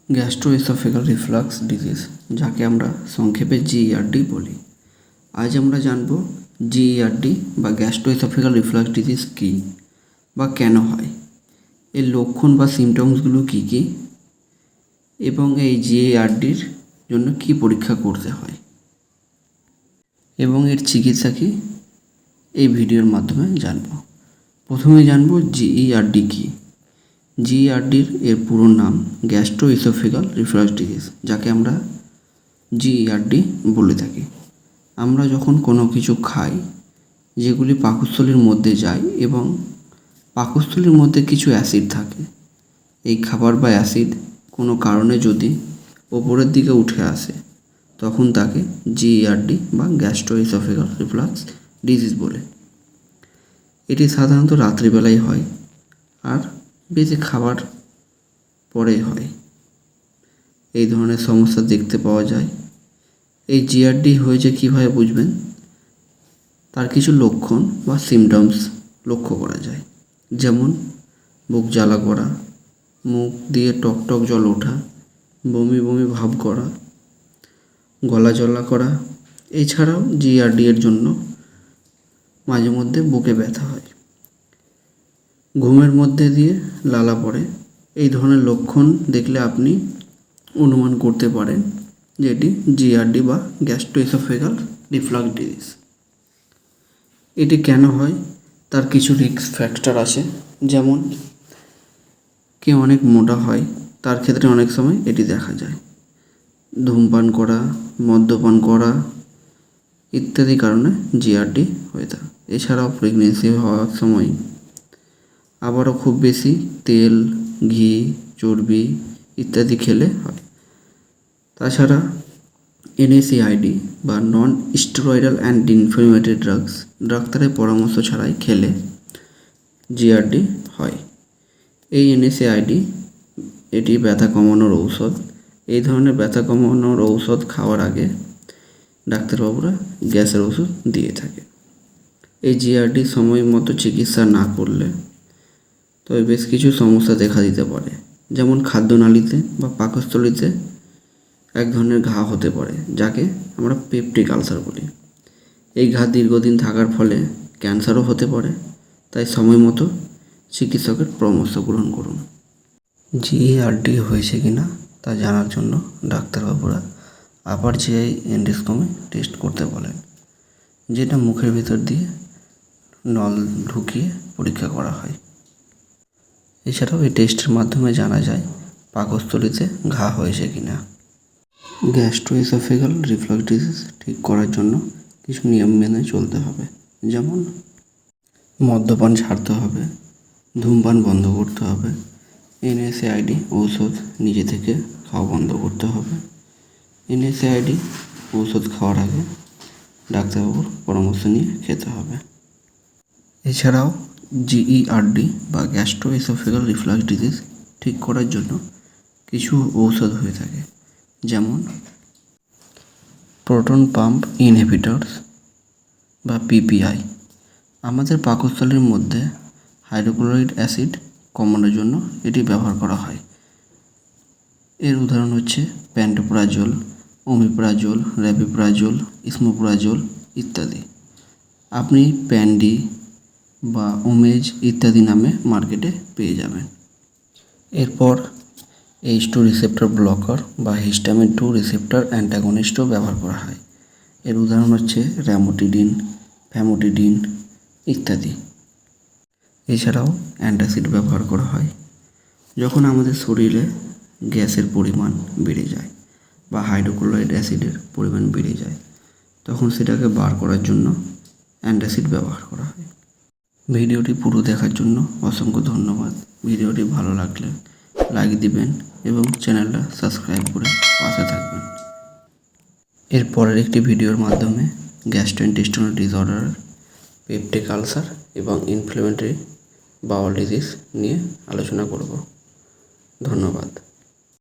গ্যাস্ট্রোএসোফেগাল reflux disease, যাকে আমরা সংক্ষেপে জিইআরডি বলি। আজ আমরা জানব জিইআরডি বা গ্যাস্ট্রোএসোফেগাল রিফ্লাক্স ডিজিজ কী বা কেন হয়, এর লক্ষণ বা সিমটমসগুলো কী কী, এবং এই জিইআরডির জন্য কী পরীক্ষা করতে হয় এবং এর চিকিৎসা কী, এই ভিডিওর মাধ্যমে জানব। প্রথমে জানব জিইআরডি কী। জিইআরডির এর পুরো নাম গ্যাস্ট্রোএসোফেগাল রিফ্লাক্স ডিজিজ, যাকে আমরা জিইআরডি বলে থাকি। আমরা যখন কোনো কিছু খাই যেগুলি পাকস্থলীর মধ্যে যায় এবং পাকস্থলীর মধ্যে কিছু অ্যাসিড থাকে, এই খাবার বা অ্যাসিড কোনো কারণে যদি ওপরের দিকে উঠে আসে তখন তাকে জিইআরডি বা গ্যাস্ট্রোএসোফেগাল রিফ্লাক্স ডিজিজ বলে। এটি সাধারণত রাত্রিবেলায় হয় আর বেশি খাবার পরে হয়। এই ধরনের সমস্যা দেখতে পাওয়া যায়। এই জিইআরডি হয়েছে কীভাবে বুঝবেন, তার কিছু লক্ষণ বা সিমটমস লক্ষ্য করা যায়। যেমন বুক জ্বালা করা, মুখ দিয়ে টকটক জল ওঠা, বমি বমি ভাব করা, গলা জ্বালা করা। এছাড়াও জিইআরডি এর জন্য মাঝে মধ্যে বুকে ব্যথা হয়, ঘুমের মধ্যে দিয়ে লালা পড়ে। এই ধরনের লক্ষণ দেখলে আপনি অনুমান করতে পারেন যে এটি জিইআরডি বা গ্যাস্ট্রোএসোফেগাল রিফ্লাক্স ডিজিজ। এটি কেন হয় তার কিছু রিস্ক ফ্যাক্টর আছে। যেমন কেউ অনেক মোটা হয়, তার ক্ষেত্রে অনেক সময় এটি দেখা যায়। ধূমপান করা, মদ্যপান করা ইত্যাদি কারণে জিইআরডি হয়ে থাকে। এছাড়াও প্রেগনেন্সি হওয়ার সময়, আবারও খুব বেশি তেল, ঘি, চর্বি ইত্যাদি খেলে হয়। তাছাড়া এনএসএআইডি বা non steroidal anti inflammatory drugs, ডাক্তারের পরামর্শ ছাড়াই খেলে জিইআরডি হয়। এই এনএসএআইডি এটি ব্যথা কমানোর ঔষধ। এই ধরনের ব্যথা কমানোর ঔষধ খাওয়ার আগে ডাক্তারবাবুরা গ্যাসের ওষুধ দিয়ে থাকে। এই জিইআরডি সময় মতো চিকিৎসা না করলে তবে বেশ কিছু সমস্যা দেখা দিতে পারে। যেমন খাদ্যনালীতে বা পাকস্থলীতে এক ধরনের ঘা হতে পারে, যাকে আমরা পেপটিক আলসার বলি। এই ঘা দীর্ঘদিন থাকার ফলে ক্যান্সারও হতে পারে। তাই সময় মতো চিকিৎসকের পরামর্শ গ্রহণ করুন। জিইআরডি হয়েছে কিনা তা জানার জন্য ডাক্তারবাবুরা আপার জিআই এন্ডোস্কোপি টেস্ট করতে বলেন, যেটা মুখের ভিতর দিয়ে নল ঢুকিয়ে পরীক্ষা করা হয়। এছাড়াও এই টেস্টের মাধ্যমে জানা যায় পাকস্থলীতে ঘা হয়েছে কিনা। গ্যাস্ট্রোএসোফেগাল রিফ্লাক্স ডিজিজ ঠিক করার জন্য কিছু নিয়ম মেনে চলতে হবে। যেমন মদ্যপান ছাড়তে হবে, ধূমপান বন্ধ করতে হবে, এনএসএআইডি ঔষধ নিজে থেকে খাওয়া বন্ধ করতে হবে। এনএসএআইডি ঔষধ খাওয়ার আগে ডাক্তারবাবুর পরামর্শ নিয়ে খেতে হবে। এছাড়াও জিইআরডি বা গ্যাস্ট্রোএসোফেগাল রিফ্লাক্স ডিজিজ ঠিক করার জন্য কিছু ঔষধ হয়ে থাকে। যেমন প্রোটন পাম্প ইনহিবিটরস বা পিপিআই। আমাদের পাকস্থলীর মধ্যে হাইড্রোক্লোরিক অ্যাসিড কমানোর জন্য এটি ব্যবহার করা হয়। এর উদাহরণ হচ্ছে প্যান্টোপ্রাজোল, ওমিপ্রাজোল, র্যাবিপ্রাজোল, স্মোপ্রাজোল ইত্যাদি। আপনি প্যান্ডি বা ওমেজ ইত্যাদি নামে মার্কেটে পেয়ে যাবেন। এরপর H2 রিসেপ্টর ব্লকার বা হিস্টামিন 2 রিসেপ্টর অ্যান্টাগনিস্টও ব্যবহার করা হয়। এর উদাহরণ হচ্ছে র্যামোটিডিন, ফ্যামোটিডিন ইত্যাদি। এছাড়াও অ্যান্টাসিড ব্যবহার করা হয় যখন আমাদের শরীরে গ্যাসের পরিমাণ বেড়ে যায় বা হাইড্রোক্লোরাইড অ্যাসিডের পরিমাণ বেড়ে যায়, তখন সেটাকে বার করার জন্য অ্যান্টাসিড ব্যবহার করা হয়। ভিডিওটি পুরো দেখার জন্য অসংখ্য ধন্যবাদ। ভিডিওটি ভালো লাগলে লাইক দিবেন এবং চ্যানেলটা সাবস্ক্রাইব করে পাশে থাকবেন। এর পরের একটি ভিডিওর মাধ্যমে গ্যাস্ট্রোইন্টেস্টিনাল ডিসঅর্ডার, পেপটিক আলসার এবং ইনফ্লেমেটরি বাউল ডিজিজ নিয়ে আলোচনা করব। ধন্যবাদ।